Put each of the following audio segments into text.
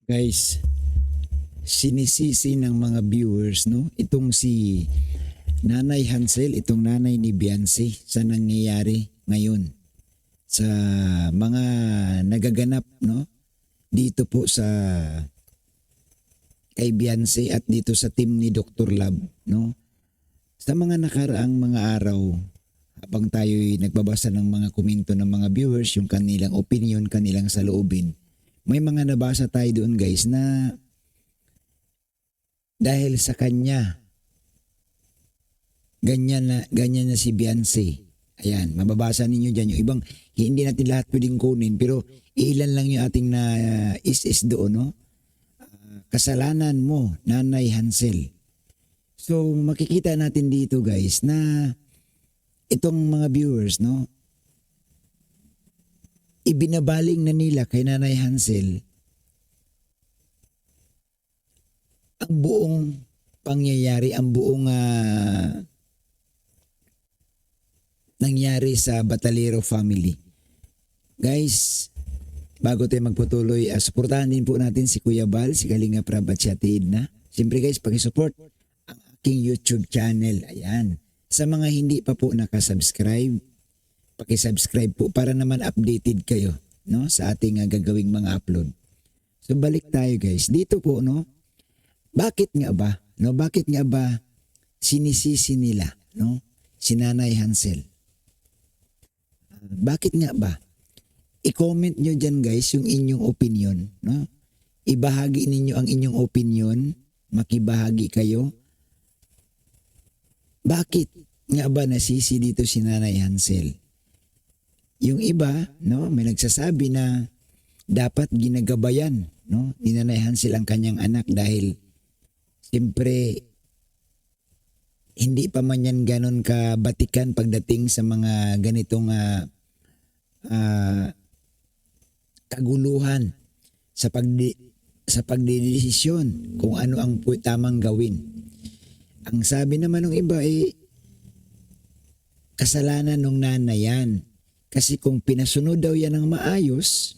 Guys, sinisisi ng mga viewers, no? Itong si Nanay Hansel, itong nanay ni Beyonce sa nangyayari ngayon sa mga nagaganap, no? Dito po sa kay Beyonce at dito sa team ni Dr. Love, no? Sa mga nakaraang mga araw, habang tayo'y nagbabasa ng mga komento ng mga viewers, yung kanilang opinion, kanilang saloobin, may mga nabasa tayo doon guys na dahil sa kanya, ganyan na si Beyonce. Ayan, mababasa ninyo dyan. Yung ibang, hindi natin lahat pwedeng kunin, pero ilan lang yung ating na is doon, no? Kasalanan mo, Nanay Hansel. So, makikita natin dito guys na itong mga viewers, no? Ibinabaling na nila kay Nanay Hansel ang buong pangyayari, ang buong nangyari sa Batalero family. Guys, bago tayo magpatuloy, suportahan din po natin si Kuya Bal, si Kalinga Prab at si Ate Edna. Siyempre guys, pakisupport ang aking YouTube channel. Ayan. Sa mga hindi pa po nakasubscribe, pakisubscribe po para naman updated kayo, no, sa ating gagawing mga upload. So balik tayo guys. Dito po, no, bakit nga ba? No, bakit nga ba sinisisi nila, no, si Nanay Hansel? Bakit nga ba? I-comment nyo dyan guys yung inyong opinion, no? Ibahagi ninyo ang inyong opinion, makibahagi kayo. Bakit nga ba nasisi dito si Nanay Hansel? Yung iba, no, may nagsasabi na dapat ginagabayan, no, ni Nanay Hansel ang kanyang anak dahil siyempre hindi pa man yan ganon kabatikan pagdating sa mga ganitong kaguluhan sa pagdedesisyon kung ano ang tamang gawin. Ang sabi naman ng iba kasalanan ng nanay yan. Kasi kung pinasunod daw yan ng maayos,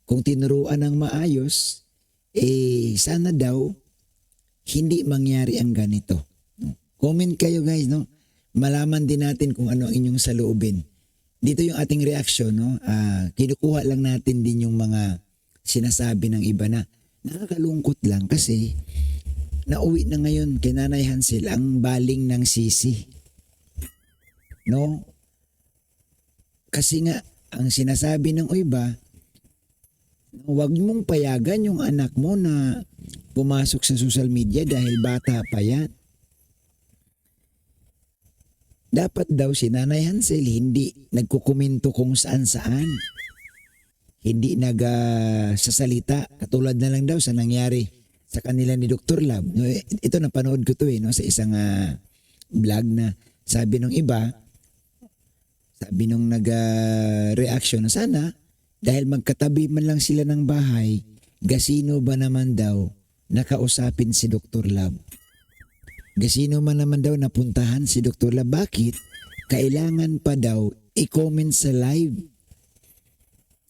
kung tinuruan ng maayos, sana daw hindi mangyari ang ganito. No? Comment kayo guys, no? Malaman din natin kung ano ang inyong saloobin. Dito yung ating reaction, no? Kinukuha lang natin din yung mga sinasabi ng iba na nakakalungkot lang kasi nauwi na ngayon kay Nanay Hansel ang baling ng sisi. No? Kasi nga, ang sinasabi ng iba, huwag mong payagan yung anak mo na pumasok sa social media dahil bata pa yan. Dapat daw si Nanay Hansel hindi nagkukomento kung saan-saan. Hindi nagsasalita. Katulad na lang daw sa nangyari sa kanila ni Dr. Love. Ito napanood ko to no, sa isang vlog na sabi ng iba, sabi nung nag-reaction na sana dahil magkatabi man lang sila ng bahay, gasino ba naman daw nakausapin si Dr. Love? Gasino man naman daw napuntahan si Dr. Love? Bakit? Kailangan pa daw i-comment sa live.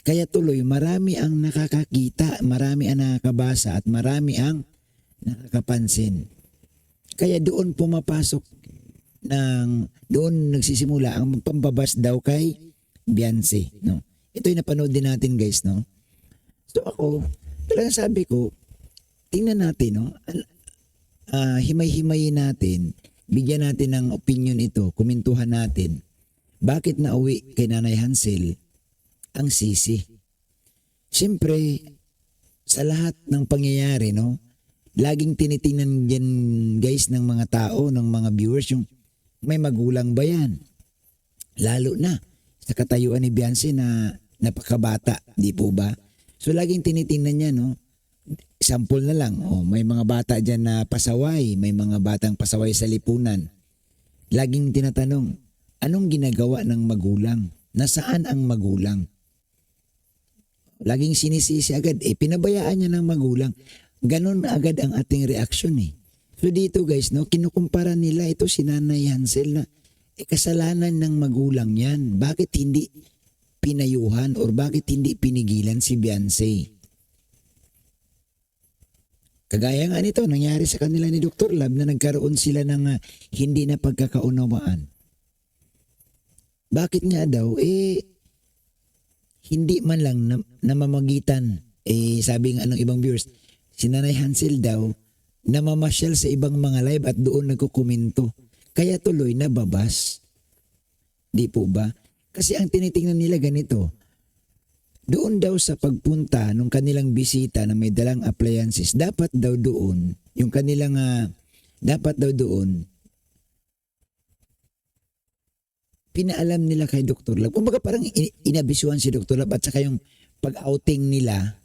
Kaya tuloy, marami ang nakakakita, marami ang nakakabasa at marami ang nakakapansin. Kaya doon pumapasok doon nagsisimula ang pambabas daw kay Beyonce, no? Ito yung napanood din natin guys, no? So ako, talagang sabi ko, tingnan natin, no? Himay-himayin natin, bigyan natin ng opinion ito, komentuhan natin. Bakit nauwi kay Nanay Hansel ang sisi? Siyempre, sa lahat ng pangyayari, no? Laging tinitingnan yan guys ng mga tao, ng mga viewers, yung may magulang ba yan? Lalo na sa katayuan ni Beyonce na napakabata, di po ba? So laging tinitingnan niya, no? Example na lang, may mga bata dyan na pasaway, may mga batang pasaway sa lipunan. Laging tinatanong, anong ginagawa ng magulang? Nasaan ang magulang? Laging sinisisi agad, pinabayaan niya ng magulang. Ganon agad ang ating reaksyon So dito guys, no, kinukumpara nila ito si Nanay Hansel na kasalanan ng magulang yan. Bakit hindi pinayuhan or bakit hindi pinigilan si Beyonce? Kagaya nga nito, nangyari sa kanila ni Dr. Lab na nagkaroon sila ng hindi na pagkakaunawaan. Bakit nga daw? Hindi man lang namamagitan. Sabi nga ng ibang viewers, si Nanay Hansel daw, namamasyal sa ibang mga live at doon nagkukomento. Kaya tuloy nababas. Di po ba? Kasi ang tinitingnan nila ganito, doon daw sa pagpunta nung kanilang bisita na may dalang appliances, dapat daw doon, yung kanilang, dapat daw doon, pinaalam nila kay Dr. Lab. Kumbaga parang inabisuhan si Dr. Lab at saka yung pag-outing nila,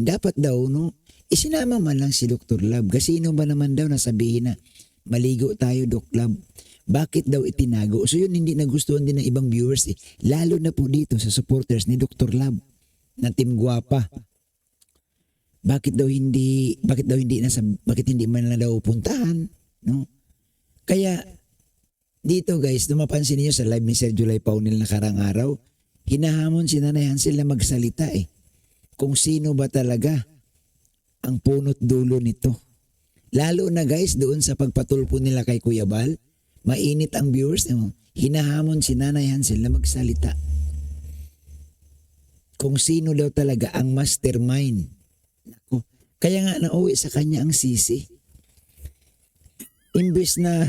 dapat daw, no, isinama man lang si Dr. Lab. Kasi sino ba naman daw nasabihin na maligo tayo, Dr. Lab? Bakit daw itinago? So yun hindi nagustuhan din ng ibang viewers Lalo na po dito sa supporters ni Dr. Lab na Team Guapa. Bakit hindi man lang daw puntahan, no? Kaya dito guys, mapansin niyo sa live ni Sir July Paunil nakarang araw, hinahamon si Nanay Hansel na magsalita kung sino ba talaga ang punot dulo nito. Lalo na guys doon sa pagpatulpo nila kay Kuya Bal, mainit ang viewers, hinahamon si Nanay Hansel na magsalita. Kung sino daw talaga ang mastermind. Naku, kaya nga nauwi sa kanya ang sisi. Imbes na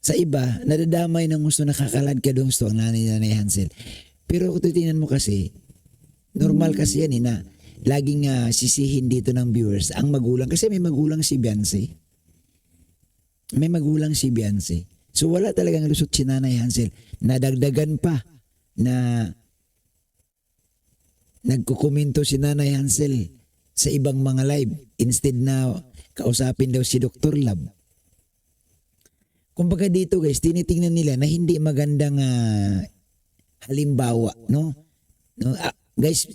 sa iba, nadadamay ng gusto nakakalad ka doon gusto ang Nanay Hansel. Pero kung titingnan mo kasi, normal kasi yan na laging sisihin dito ng viewers ang magulang. Kasi may magulang si Beyonce. So wala talagang lusot si Nanay Hansel. Nadagdagan pa na nagkukomento si Nanay Hansel sa ibang mga live instead na kausapin daw si Dr. Lab. Kumbaga dito guys, tinitingnan nila na hindi magandang halimbawa, no? Guys,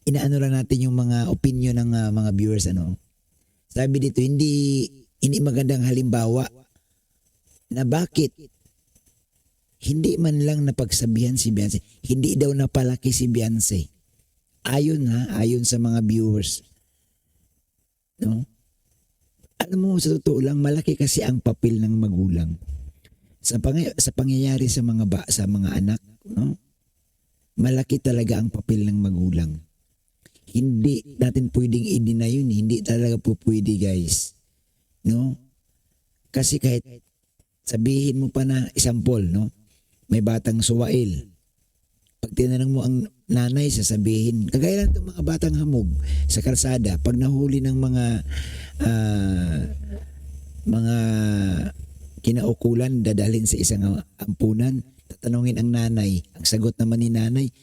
inaano lang natin yung mga opinion ng mga viewers, Sabi dito, hindi magandang halimbawa na bakit hindi man lang napagsabihan si Beyonce, hindi daw napalaki si Beyonce. Ayon sa mga viewers. No? Alam mo, sa totoo lang, malaki kasi ang papel ng magulang sa pangyayari sa mga anak, no? Malaki talaga ang papel ng magulang. Hindi natin pwedeng i-deny yun, hindi talaga po pwede guys. No? Kasi kahit sabihin mo pa na example, no? May batang suwail. Pag tinanong mo ang nanay, sasabihin, kagaya lang itong mga batang hamog sa kalsada, pag nahuli ng mga kinaukulan, dadalhin sa isang ampunan, tatanungin ang nanay. Ang sagot naman ni nanay,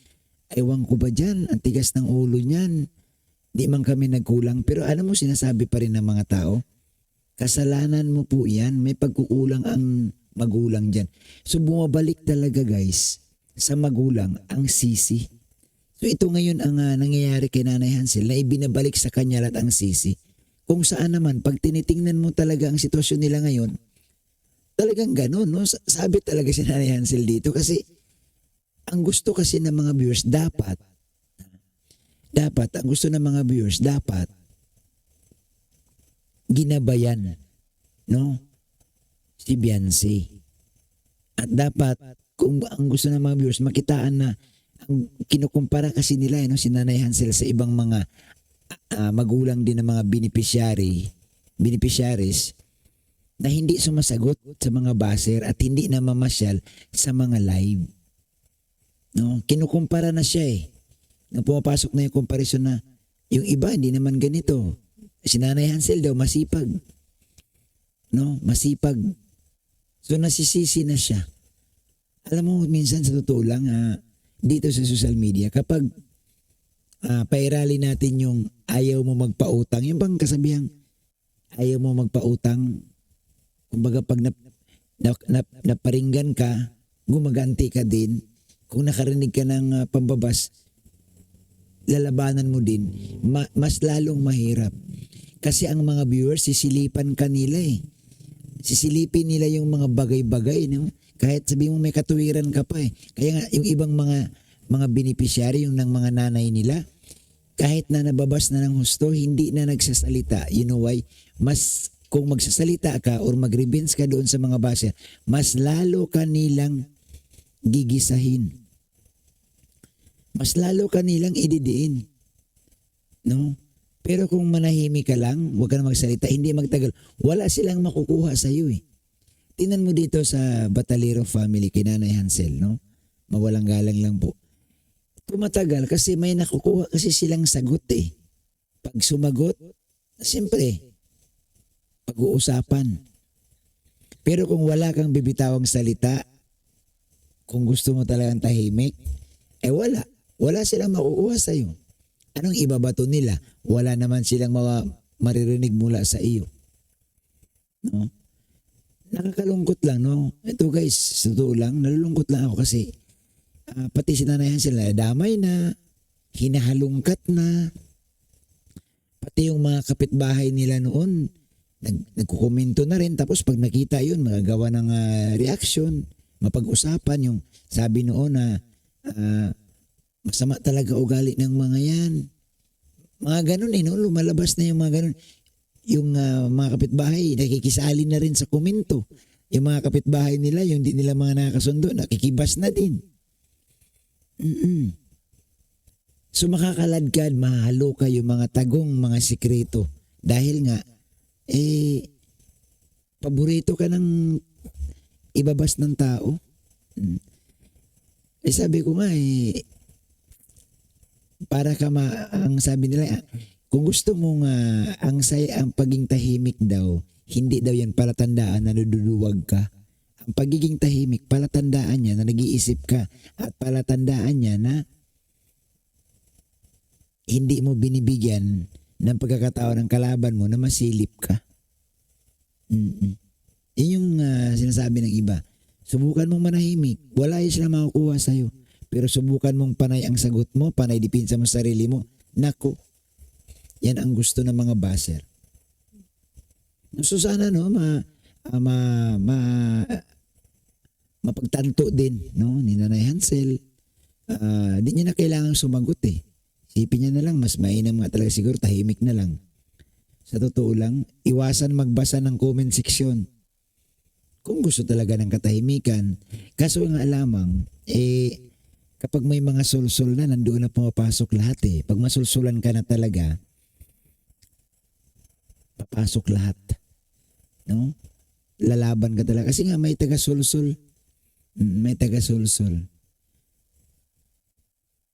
ewan ko ba dyan, ang tigas ng ulo niyan. Di man kami nagkulang. Pero ano mo, sinasabi pa rin ng mga tao, kasalanan mo po yan, may pagkukulang ang magulang dyan. So bumabalik talaga guys, sa magulang ang sisi. So ito ngayon ang nangyayari kay Nanay Hansel na ibinabalik sa kanya lahat ang sisi. Kung saan naman, pag tinitingnan mo talaga ang sitwasyon nila ngayon, talagang gano'n, no? Sabi talaga si Nanay Hansel dito kasi ang gusto kasi ng mga viewers dapat ginabayan, no? Si Beyonce. At dapat kung ang gusto ng mga viewers makitaan na ang kinukumpara kasi nila no, si Nanay Hansel sa ibang mga magulang din ng mga beneficiaries na hindi sumasagot sa mga baser at hindi na mamasyal sa mga live. No, kinukumpara na siya Nang pumapasok na yung comparison na yung iba hindi naman ganito. Si Nanay Hansel daw masipag. No, masipag. So nasisisi na siya. Alam mo, minsan sa totoo lang, dito sa social media, kapag pairali natin yung ayaw mo magpautang, yung bang kasabihang ayaw mo magpautang, kumbaga pag naparinggan ka, gumaganti ka din, kung nakarinig ka ng pambabas, lalabanan mo din, mas lalong mahirap. Kasi ang mga viewers, sisilipan ka nila Sisilipin nila yung mga bagay-bagay, no? Kahit sabi mo may katuwiran ka pa Kaya nga yung ibang mga beneficiary, yung ng mga nanay nila, kahit na nababas na ng husto, hindi na nagsasalita. You know why? Mas kung magsasalita ka or mag-revenge ka doon sa mga basher, mas lalo ka nilang gigisahin. Mas lalo ka nilang ididiin. No? Pero kung manahimik ka lang, huwag ka na magsalita, hindi magtagal, wala silang makukuha sa iyo eh. Tingnan mo dito sa Batalero family, kay Nanay Hansel, no? Mawalang galang lang po. Tumatagal kasi may nakukuha kasi silang sagot eh. Pag sumagot, siyempre, pag-uusapan. Pero kung wala kang bibitawang salita, kung gusto mo talagang tahimik, wala. Wala silang makukuha sa iyo. Anong ibabato nila? Wala naman silang maririnig mula sa iyo. No? Nakakalungkot lang, no? Ito guys, totoo lang, nalulungkot lang ako kasi pati si Nanay Hansel na damay na, hinahalungkat na, pati yung mga kapitbahay nila noon, nagkukomento na rin, tapos pag nakita yun, magagawa ng reaction, mapag-usapan yung sabi noon na masama talaga ugali ng mga yan. Mga ganun no? Lumalabas na yung mga ganun. Yung mga kapitbahay, nakikisali na rin sa komento. Yung mga kapitbahay nila, yung di nila mga nakakasundo, nakikibas na din. So makakaladkad, mahalo ka yung mga tagong, mga sikreto. Dahil nga, paborito ka ng ibabas ng tao. Sabi ko nga para ka ang sabi nila, kung gusto mong ang pagiging tahimik daw, hindi daw yan palatandaan na naduduluwag ka. Ang pagiging tahimik, palatandaan niya na nag-iisip ka at palatandaan niya na hindi mo binibigyan ng pagkakataon ng kalaban mo na masilip ka. Yun yung sinasabi ng iba. Subukan mong manahimik, wala yung sila makukuha sa'yo. Pero subukan mong panay ang sagot mo, panay dipinsa mo sarili mo. Nako, yan ang gusto ng mga baser. So sana mapagtanto din ni Nanay Hansel. Di niya na kailangan sumagot eh. Sipin niya na lang, mas mainam nga talaga siguro, tahimik na lang. Sa totoo lang, iwasan magbasa ng comment section. Kung gusto talaga ng katahimikan. Kaso nga lamang, kapag may mga sulsul na, nandoon na pumapasok lahat eh. Pag masulsulan ka na talaga, papasok lahat. No? Lalaban ka talaga. Kasi nga may taga-sulsul. May taga-sulsul.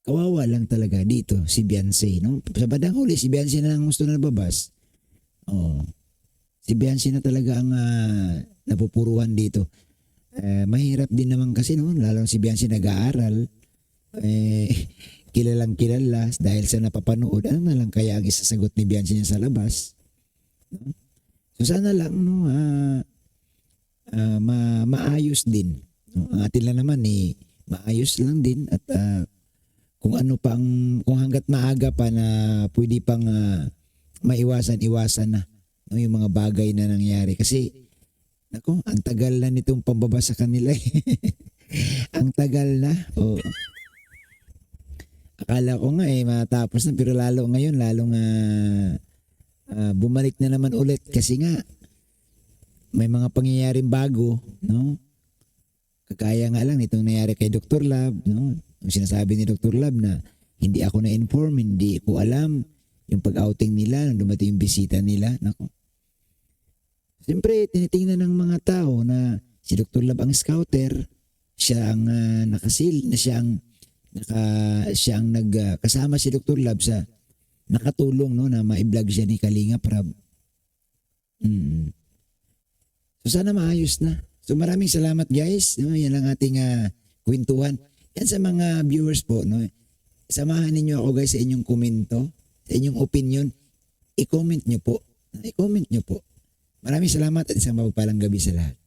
Kawawa lang talaga dito si Beyonce. No? Sa badang huli, si Beyonce na lang gusto na nababas. Si Beyonce na talaga ang napupuruhan dito. Mahirap din naman kasi lalo si Beyonce nag-aaral. Kilalang kilala dahil sa napapanood. Ano na lang kaya ang isasagot ni Beyonce niya sa labas? No? So sana lang maayos din. No? Ang atin lang naman maayos lang din at kung ano pang kung hangga't maaga pa na pwede pang maiwasan-iwasan na yung mga bagay na nangyari kasi ang tagal na nitong pambaba sa kanila ang tagal na. Akala ko nga matapos na pero lalo ngayon lalong bumalik na naman ulit kasi nga may mga pangyayaring bago, no? Kagaya nga lang nitong nangyari kay Dr. Love, no? Yung sinasabi ni Dr. Love na hindi ako na-inform, hindi ko alam yung pag-outing nila nung dumating yung bisita nila. Nako. Siyempre, tinitingnan ng mga tao na si Dr. Love ang scouter, siya ang nakasil, na siya ang kasama si Dr. Love sa nakatulong na ma-vlog siya ni Kalinga Prab. So sana maayos na. So maraming salamat guys. No? Yan lang ating kwentuhan. Yan sa mga viewers po. No? Samahan ninyo ako guys sa inyong komento, sa inyong opinion. I-comment nyo po. I-comment nyo po. Maraming salamat at isang mapagpalang gabi sa lahat.